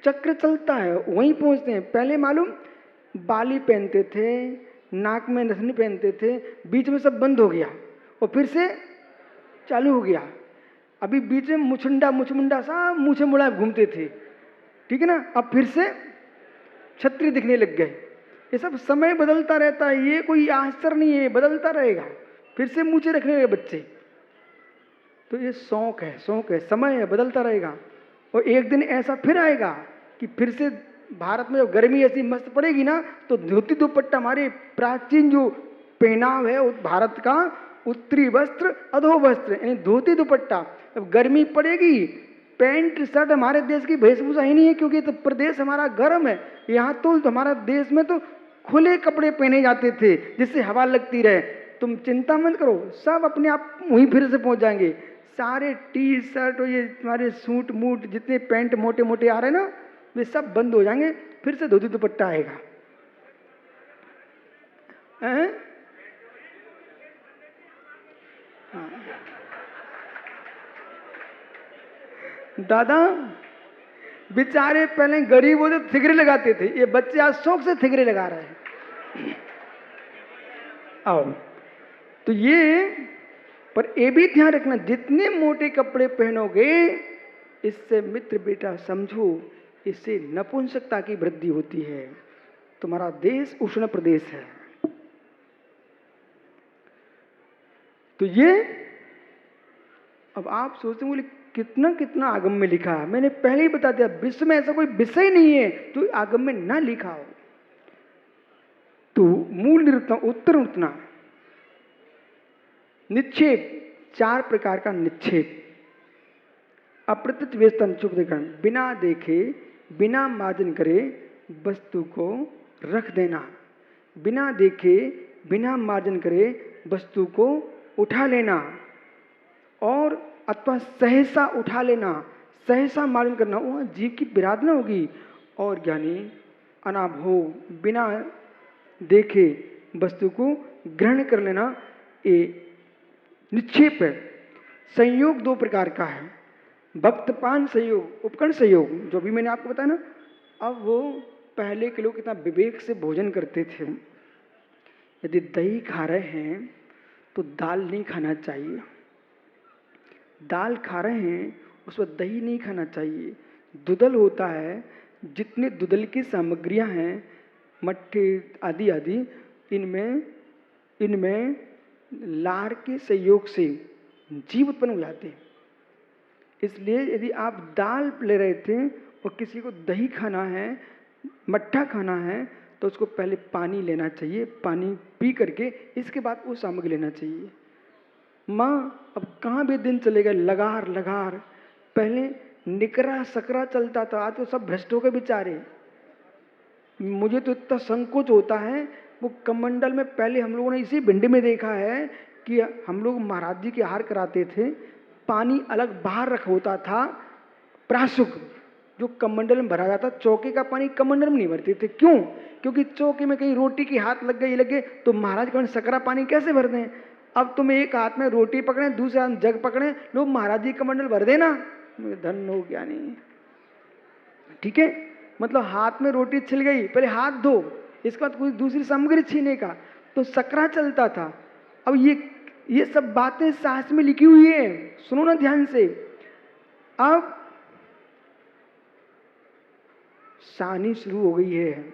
चक्र चलता है, वहीं पहुंचते हैं। पहले मालूम बाली पहनते थे, नाक में नथनी पहनते थे, बीच में सब बंद हो गया और फिर से चालू हो गया। अभी बीच में मुछमुंडा सब मुँह से मुड़ा घूमते थे, ठीक है ना। अब फिर से छतरी दिखने लग गए। ये सब समय बदलता रहता है, ये कोई आश्चर्य नहीं है, बदलता रहेगा। फिर से मुँह रखने लगे बच्चे, तो ये शौक है, समय है, बदलता रहेगा। और एक दिन ऐसा फिर आएगा कि फिर से भारत में जब गर्मी ऐसी मस्त पड़ेगी ना, तो धोती दुपट्टा, हमारे प्राचीन जो पहनाव है भारत का, उत्तरी वस्त्र अधो वस्त्र यानी धोती दुपट्टा। अब गर्मी पड़ेगी, पैंट शर्ट हमारे देश की वेशभूषा ही नहीं है, क्योंकि तो प्रदेश हमारा गर्म है। यहाँ तो हमारा देश में तो खुले कपड़े पहने जाते थे जिससे हवा लगती रहे। तुम चिंता मत करो, सब अपने आप वहीं फिर से पहुंच जाएंगे। सारे टी शर्ट और ये तुम्हारे सूट मूट जितने पैंट मोटे मोटे आ रहे हैं ना, वे सब बंद हो जाएंगे, फिर से धोती दुपट्टा आएगा। दादा बेचारे पहले गरीब होते थिगरे लगाते थे, ये बच्चे आज शौक से थिगरे लगा रहे हैं। आओ तो ये, पर ये भी ध्यान रखना, जितने मोटे कपड़े पहनोगे इससे मित्र बेटा समझो, इससे नपुंसकता की वृद्धि होती है। तुम्हारा देश उष्ण प्रदेश है। तो ये अब आप सोचते होंगे कितना कितना आगम में लिखा है। मैंने पहले ही बता दिया, विश्व में ऐसा कोई विषय नहीं है जो आगम में ना लिखा हो। तो मूल निरूपण, उत्तर उतना निक्षेप, 4 प्रकार का निक्षेप। अप्रत्यक्ष वेतन चुपदेकरण, बिना देखे बिना मार्जन करे वस्तु को रख देना, बिना देखे बिना मार्जन करे वस्तु को उठा लेना, और अथवा सहसा उठा लेना, सहसा मार्जन करना, वह जीव की विराधना होगी। और ज्ञानी अनाभो, बिना देखे वस्तु को ग्रहण कर लेना, ये निक्षेप है। संयोग 2 प्रकार का है, भक्तपान संयोग, उपकरण संयोग, जो भी मैंने आपको बताया ना। अब वो पहले के लोग कितना विवेक से भोजन करते थे। यदि दही खा रहे हैं तो दाल नहीं खाना चाहिए, दाल खा रहे हैं उस पर दही नहीं खाना चाहिए। दुदल होता है, जितने दुदल की सामग्रियां हैं, मट्ठे आदि आदि, इनमें लार के संयोग से जीव उत्पन्न हो जाते हैं। इसलिए यदि आप दाल ले रहे थे और किसी को दही खाना है, मट्ठा खाना है, तो उसको पहले पानी लेना चाहिए, पानी पी करके इसके बाद वो सामग्री लेना चाहिए। माँ अब कहाँ भी दिन चले गए, लगार लगार, पहले निकरा सकरा चलता था, आज तो सब भ्रष्ट हो गए बेचारे। मुझे तो इतना संकोच होता है, वो कमंडल में पहले हम लोगों ने इसी भिंड में देखा है कि हम लोग महाराज जी के आहार कराते थे, पानी अलग बाहर रखा होता था, प्राशुक जो कमंडल में भरा जाता, चौके का पानी कमंडल में नहीं भरते थे। क्यों? क्योंकि चौके में कहीं रोटी की हाथ लग गई लगे तो महाराज कौन सकरा पानी कैसे भर दें। अब तुम एक हाथ में रोटी पकड़े, दूसरे हाथ में जग पकड़े, लोग महाराज जी कमंडल भर देना, धन हो गया नहीं। ठीक है, मतलब हाथ में रोटी छिल गई, पहले हाथ धो, इसके बाद कोई दूसरी सामग्री छीने का, तो सकरा चलता था। अब ये सब बातें शास्त्र में लिखी हुई है, सुनो ना ध्यान से। अब सानी शुरू हो गई है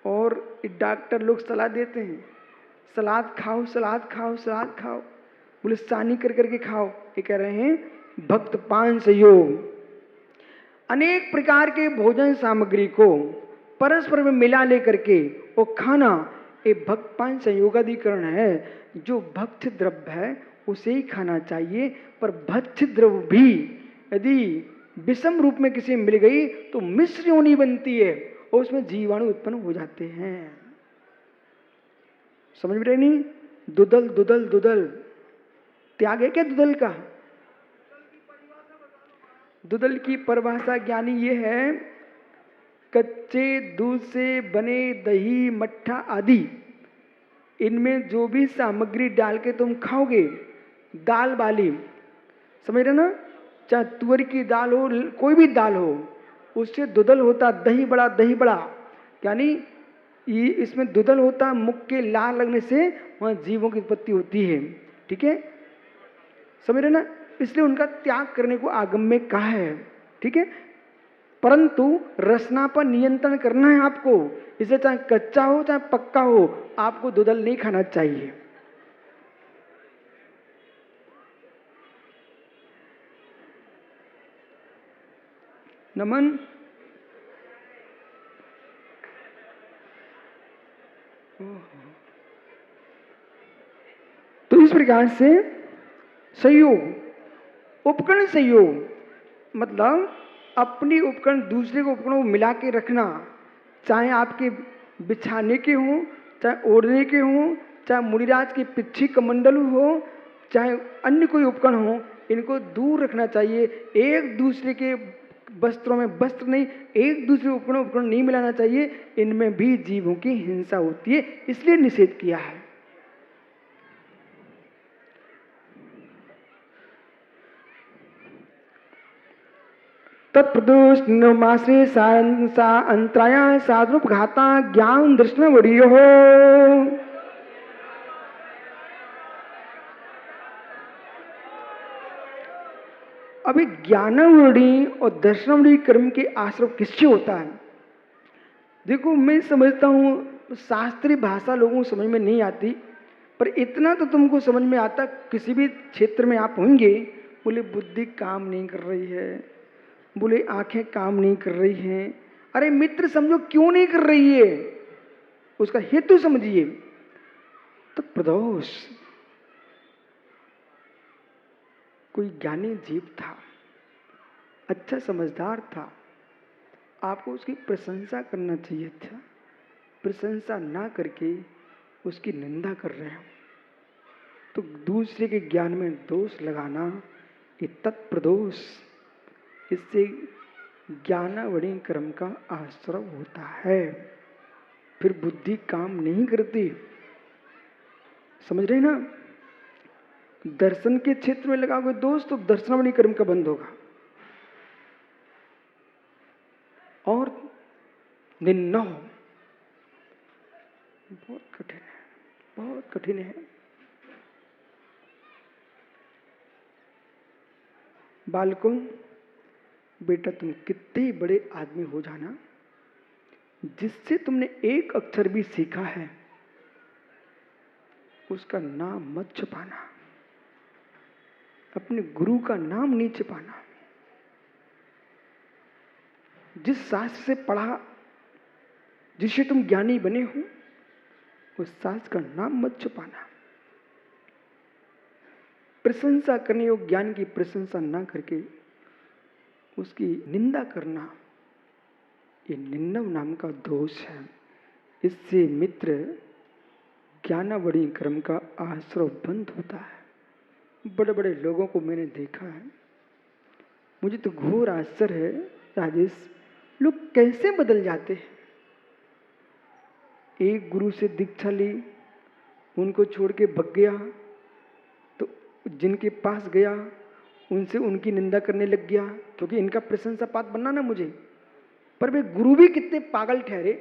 और डॉक्टर लोग सलाह देते हैं, सलाद खाओ सलाद खाओ सलाद खाओ, बोले सानी कर करके खाओ। ये कह रहे हैं भक्तपान संयोग, अनेक प्रकार के भोजन सामग्री को परस्पर में मिला लेकर के वो खाना, ये भक्तपान संयोगाधिकरण है। जो भक्ष्य द्रव्य है उसे ही खाना चाहिए, पर भक्ष्य द्रव्य भी यदि विषम रूप में किसी मिल गई तो मिश्र योनि बनती है और उसमें जीवाणु उत्पन्न हो जाते हैं। समझ में रहे नहीं? दुदल दुदल दुदल त्याग है क्या दुदल का? दुदल की परिभाषा ज्ञानी ये है, कच्चे दूध से बने दही मट्ठा आदि, इनमें जो भी सामग्री डाल के तुम खाओगे, दाल वाली, समझ रहे ना, चाहे तुअर की दाल हो, कोई भी दाल हो, उससे दुदल होता दही बड़ा, यानी ये इसमें दुदल होता, मुख के लाल लगने से वहां जीवों की उत्पत्ति होती है। ठीक है, समझ रहे ना? इसलिए उनका त्याग करने को आगम में कहा है। ठीक है, परंतु रसना पर नियंत्रण करना है आपको। इसे चाहे कच्चा हो चाहे पक्का हो, आपको दुदल नहीं खाना चाहिए। नमन, तो इस प्रकार से सहयोग, उपकरण सहयोग मतलब अपनी उपकरण दूसरे को उपकरणों को मिला के रखना, चाहे आपके बिछाने के हों, चाहे ओढ़ने के हों, चाहे मुनिराज के पिछी कमंडल हो, चाहे अन्य कोई उपकरण हो, इनको दूर रखना चाहिए। एक दूसरे के वस्त्रों में वस्त्र नहीं, एक दूसरे उपकरण नहीं मिलाना चाहिए। इनमें भी जीवों की हिंसा होती है, इसलिए निषेध किया है। तत्प्रदोषमाश्रे सा अंतराया साधुप घाता ज्ञान दर्शन वरीयो हो। अभी ज्ञानावड़ी और दर्शनावड़ी कर्म के आश्रय किससे होता है? देखो, मैं समझता हूँ शास्त्रीय भाषा लोगों को समझ में नहीं आती, पर इतना तो तुमको समझ में आता, किसी भी क्षेत्र में आप होंगे, बोले बुद्धि काम नहीं कर रही है, बोले आंखें काम नहीं कर रही हैं। अरे मित्र, समझो क्यों नहीं कर रही है, उसका हेतु समझिए। तो प्रदोष कोई ज्ञानी जीव था, अच्छा समझदार था, आपको उसकी प्रशंसा करना चाहिए था। प्रशंसा ना करके उसकी निंदा कर रहे हो, तो दूसरे के ज्ञान में दोष लगाना ये तत्प्रदोष, इससे ज्ञानावड़ी कर्म का आश्रय होता है। फिर बुद्धि काम नहीं करती, समझ रहे ना? दर्शन के क्षेत्र में लगाओगे दोष तो दर्शनावड़ी कर्म का बंद होगा। और निन्नौ बहुत कठिन है, बहुत कठिन है। बालकों, बेटा तुम कितने बड़े आदमी हो जाना, जिससे तुमने एक अक्षर भी सीखा है उसका नाम मत छुपाना, अपने गुरु का नाम नहीं छुपाना। जिस शास्त्र से पढ़ा, जिससे तुम ज्ञानी बने हो, उस शास्त्र का नाम मत छुपाना। प्रशंसा करने और ज्ञान की प्रशंसा ना करके उसकी निंदा करना, ये निन्नव नाम का दोष है। इससे मित्र ज्ञानावड़ी कर्म का आश्रय बंद होता है। बड़े बड़े लोगों को मैंने देखा है, मुझे तो घोर आश्चर्य है राजेश, लोग कैसे बदल जाते हैं। एक गुरु से दीक्षा ली, उनको छोड़ के भग गया, तो जिनके पास गया उनसे उनकी निंदा करने लग गया, क्योंकि इनका प्रशंसा पात्र बनना ना मुझे। पर वे गुरु भी कितने पागल ठहरे,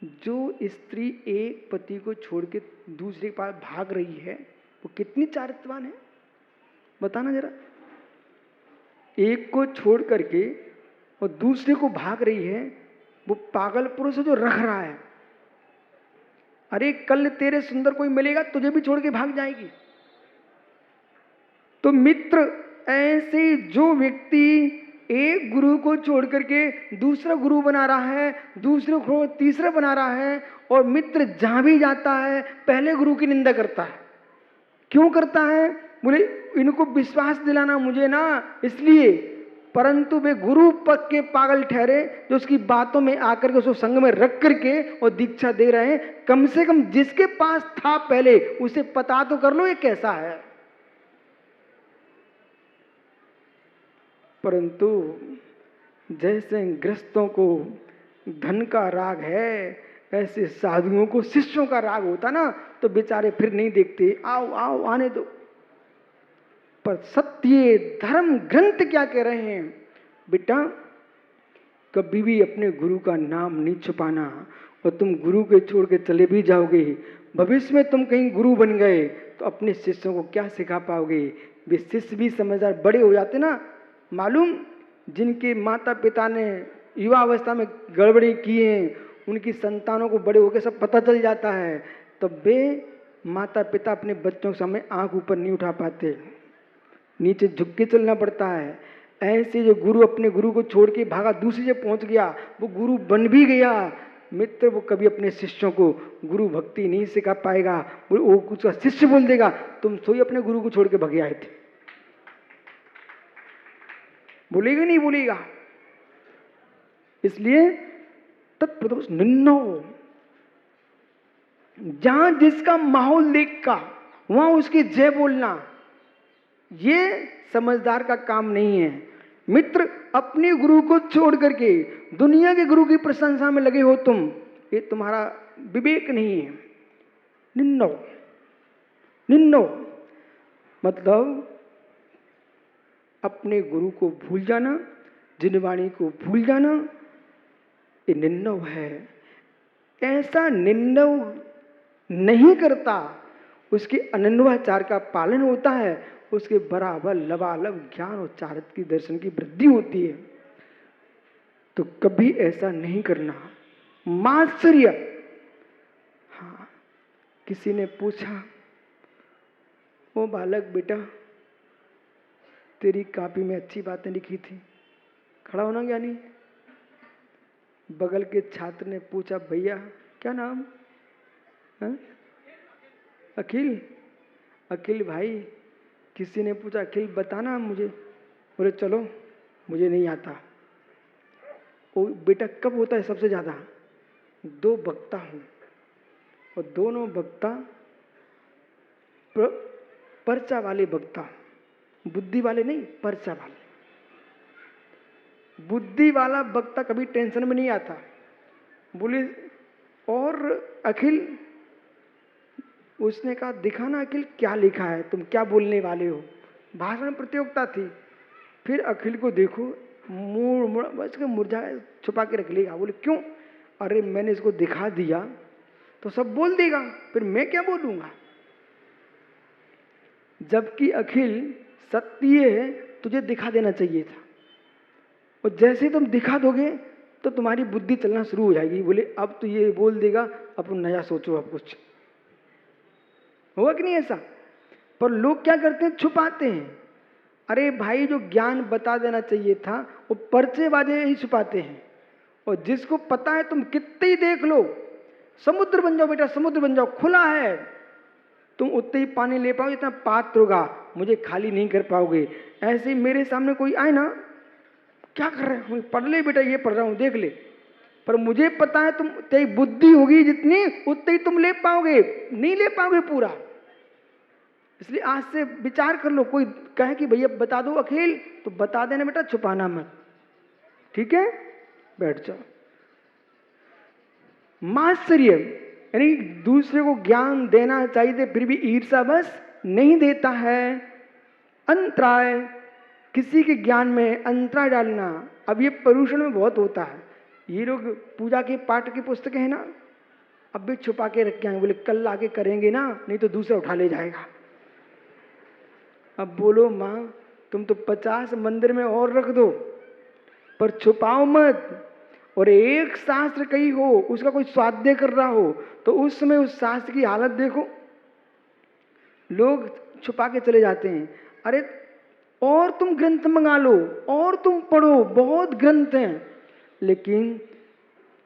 जो स्त्री एक पति को छोड़ के दूसरे के पास भाग रही है वो कितनी चारित्रवान है, बताना जरा। एक को छोड़ करके और दूसरे को भाग रही है, वो पागल पुरुष है जो रख रहा है। अरे कल तेरे सुंदर कोई मिलेगा, तुझे भी छोड़ के भाग जाएगी। तो मित्र, ऐसे जो व्यक्ति एक गुरु को छोड़ करके दूसरा गुरु बना रहा है, दूसरे को तीसरा बना रहा है, और मित्र जहां भी जाता है पहले गुरु की निंदा करता है। क्यों करता है? बोले इनको विश्वास दिलाना मुझे ना, इसलिए। परंतु वे गुरु पद के पागल ठहरे, जो उसकी बातों में आकर के उसको संग में रख करके और दीक्षा दे रहे हैं। कम से कम जिसके पास था पहले उसे पता तो कर लो ये कैसा है। परंतु जैसे ग्रस्तों को धन का राग है, ऐसे साधुओं को शिष्यों का राग होता ना, तो बेचारे फिर नहीं देखते, आओ आओ आने दो। पर सत्य धर्म ग्रंथ क्या कह रहे हैं? बेटा कभी भी अपने गुरु का नाम नहीं छुपाना। और तुम गुरु के छोड़ के चले भी जाओगे, भविष्य में तुम कहीं गुरु बन गए तो अपने शिष्यों को क्या सिखा पाओगे? वे शिष्य भी समझदार बड़े हो जाते ना। मालूम, जिनके माता पिता ने युवा अवस्था में गड़बड़ी की है, उनकी संतानों को बड़े होकर सब पता चल जाता है, तब वे माता पिता अपने बच्चों के सामने आंख ऊपर नहीं उठा पाते, नीचे झुक के चलना पड़ता है। ऐसे जो गुरु अपने गुरु को छोड़ के भागा, दूसरी जगह पहुंच गया, वो गुरु बन भी गया मित्र, वो कभी अपने शिष्यों को गुरु भक्ति नहीं सिखा पाएगा। वो कुछ शिष्य बोल देगा, तुम सोई अपने गुरु को छोड़ के भगे आए थे, बोलेगा नहीं बोलेगा। इसलिए तत्प्रदोष निन्नो, जहां जिसका माहौल देखा वहां उसकी जय बोलना, ये समझदार का काम नहीं है। मित्र, अपने गुरु को छोड़ करके दुनिया के गुरु की प्रशंसा में लगे हो तुम, ये तुम्हारा विवेक नहीं है। निन्नो, निन्नो मतलब अपने गुरु को भूल जाना, जिनवाणी को भूल जाना, ये निन्नव है। ऐसा निन्नव नहीं करता, उसके अनन्वाचार का पालन होता है, उसके बराबर लबालब ज्ञान और चारित्र की दर्शन की वृद्धि होती है। तो कभी ऐसा नहीं करना। मात्सर्य, हाँ, किसी ने पूछा, ओ बालक बेटा, तेरी कॉपी में अच्छी बातें लिखी थी, खड़ा होना ज्ञानी। बगल के छात्र ने पूछा, भैया क्या नाम है? अखिल। अखिल भाई, किसी ने पूछा, अखिल बताना मुझे। बोले चलो, मुझे नहीं आता। ओ बेटा, कब होता है सबसे ज्यादा? 2 वक्ता हूं और दोनों वक्ता पर्चा वाले वक्ता, बुद्धि वाले नहीं, पर्चा वाले। बुद्धि वाला वक्ता कभी टेंशन में नहीं आता। बोले और अखिल, उसने कहा, दिखाना अखिल क्या लिखा है, तुम क्या बोलने वाले हो। भाषण प्रतियोगिता थी। फिर अखिल को देखो, मुरझा छुपा के रख लेगा। बोले क्यों? अरे मैंने इसको दिखा दिया तो सब बोल देगा, फिर मैं क्या बोलूंगा। जबकि अखिल सत्य है, तुझे दिखा देना चाहिए था। और जैसे तुम दिखा दोगे तो तुम्हारी बुद्धि चलना शुरू हो जाएगी। बोले अब तो ये बोल देगा, अब तुम नया सोचो, अब कुछ होगा कि नहीं ऐसा। पर लोग क्या करते हैं, छुपाते हैं। अरे भाई, जो ज्ञान बता देना चाहिए था वो पर्चेबाजे ही छुपाते हैं। और जिसको पता है, तुम कितने ही देख लो, समुद्र बन जाओ बेटा, समुद्र बन जाओ, खुला है, तुम उतने ही पानी ले पाओगे जितना पात्र होगा, मुझे खाली नहीं कर पाओगे। ऐसे ही मेरे सामने कोई आए ना, क्या कर रहे हो, पढ़ ले बेटा, ये पढ़ रहा हूं, देख ले। पर मुझे पता है, तुम तेरी बुद्धि होगी जितनी, उतनी ही तुम ले पाओगे, नहीं ले पाओगे पूरा। इसलिए आज से विचार कर लो, कोई कहे कि भैया बता दो अखिल, तो बता देना बेटा, छुपाना मत, ठीक है? बैठ जाओ। मात्सर्य यानी दूसरे को ज्ञान देना चाहिए फिर भी ईर्षा बस नहीं देता है। अंतराय, किसी के ज्ञान में अंतराय डालना, अब ये पर्यूषण में बहुत होता है। ये लोग पूजा के पाठ की पुस्तकें हैं ना, अब भी छुपा के रखे हैं। बोले कल आके करेंगे ना, नहीं तो दूसरा उठा ले जाएगा। अब बोलो माँ, तुम तो 50 मंदिर में और रख दो, पर छुपाओ मत। और एक शास्त्र कहीं हो, उसका कोई स्वाध्याय कर रहा हो, तो उस समय उस शास्त्र की हालत देखो, लोग छुपा के चले जाते हैं। अरे और तुम ग्रंथ मंगा लो, और तुम पढ़ो, बहुत ग्रंथ हैं, लेकिन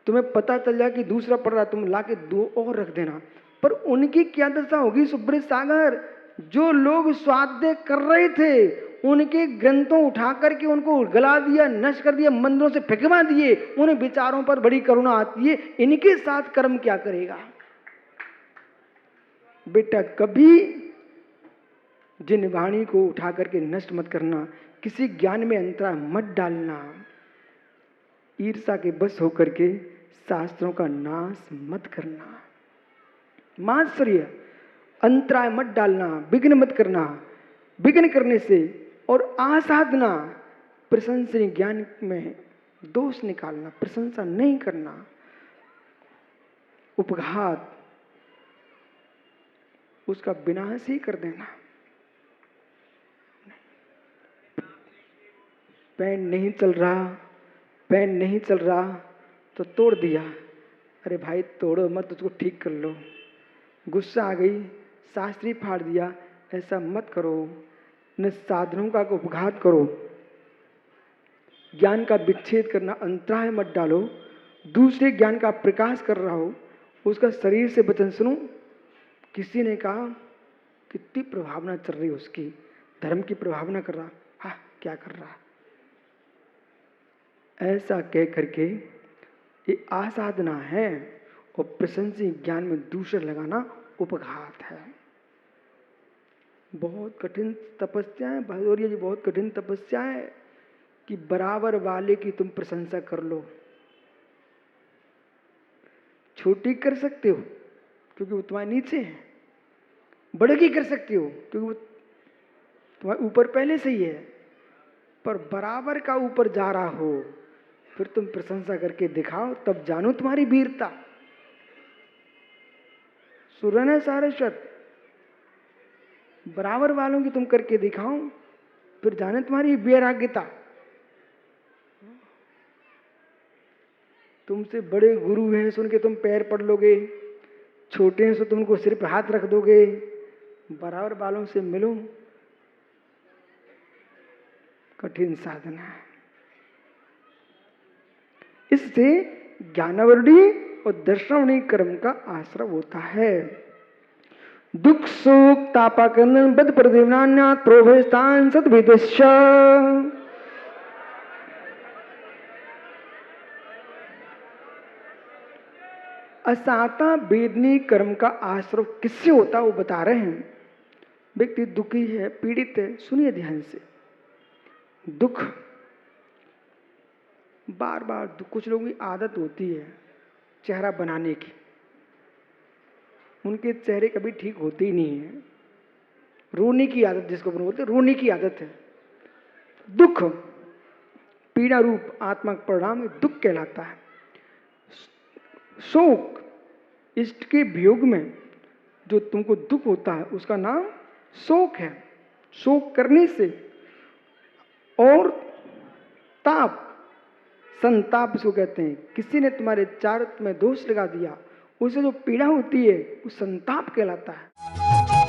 तुम्हें पता चल जाए कि दूसरा पढ़ रहा, तुम लाके 2 और रख देना। पर उनकी क्या दशा होगी सुब्रत सागर, जो लोग स्वाध्याय कर रहे थे उनके ग्रंथों उठा करके उनको गला दिया, नष्ट कर दिया, मंदिरों से फेंकवा दिए। उन्हें विचारों पर बड़ी करुणा आती है, इनके साथ कर्म क्या करेगा बेटा। कभी जिन वाणी को उठा करके नष्ट मत करना, किसी ज्ञान में अंतराय मत डालना, ईर्षा के बस होकर के शास्त्रों का नाश मत करना। मात्सर्य, अंतराय मत डालना, विघ्न मत करना। विघ्न करने से और आसाधना, प्रशंसनीय ज्ञान में दोष निकालना, प्रशंसा नहीं करना, उपघात, उसका विनाश ही कर देना। पेन नहीं चल रहा, पेन नहीं चल रहा तो तोड़ दिया, अरे भाई तोड़ो मत, उसको ठीक कर लो। गुस्सा आ गई, शास्त्री फाड़ दिया, ऐसा मत करो। न साधनों का उपघात करो, ज्ञान का विच्छेद करना, अंतराय मत डालो। दूसरे ज्ञान का प्रकाश कर रहा हो, उसका शरीर से वचन सुनो। किसी ने कहा कितनी प्रभावना चल रही उसकी, धर्म की प्रभावना कर रहा, हाँ क्या कर रहा, ऐसा कह करके ये आसाधना है। और प्रशंसी ज्ञान में दूसरे लगाना उपघात है। बहुत कठिन तपस्या है भदौरिया जी, बहुत कठिन तपस्या है कि बराबर वाले की तुम प्रशंसा कर लो। छोटी कर सकते हो क्योंकि वो तुम्हारे नीचे है, बड़े की कर सकते हो क्योंकि वो तुम्हारे ऊपर पहले से ही है, पर बराबर का ऊपर जा रहा हो फिर तुम प्रशंसा करके दिखाओ, तब जानो तुम्हारी वीरता। सुरन है सारस्वत, बराबर वालों की तुम करके दिखाओ, फिर जाने तुम्हारी वैराग्यता। तुमसे बड़े गुरु हैं सुन के तुम पैर पड़ लोगे, छोटे हैं तो तुम उनको सिर पे हाथ रख दोगे। बराबर वालों से मिलो, कठिन साधना है। इससे ज्ञानावरणीय और दर्शनावरणीय कर्म का आश्रय होता है। दुख सुख तापाकंदन बद प्रदेवनान्यात प्रोभयस्थान सद्भिदश्च। असाता वेदनी कर्म का आश्रय किससे होता वो बता रहे हैं। व्यक्ति दुखी है, पीड़ित है, सुनिए ध्यान से। दुख बार बार कुछ लोगों की आदत होती है चेहरा बनाने की, उनके चेहरे कभी ठीक होते ही नहीं है। रोने की आदत जिसको बोलते हैं, रोने की आदत है। दुख पीड़ा रूप आत्मा का परिणाम दुख कहलाता है। शोक इष्ट के वियोग में जो तुमको दुख होता है उसका नाम शोक है। शोक करने से, और ताप संताप इसको कहते हैं, किसी ने तुम्हारे चारित्र में दोष लगा दिया, उसे जो पीड़ा होती है वो संताप कहलाता है।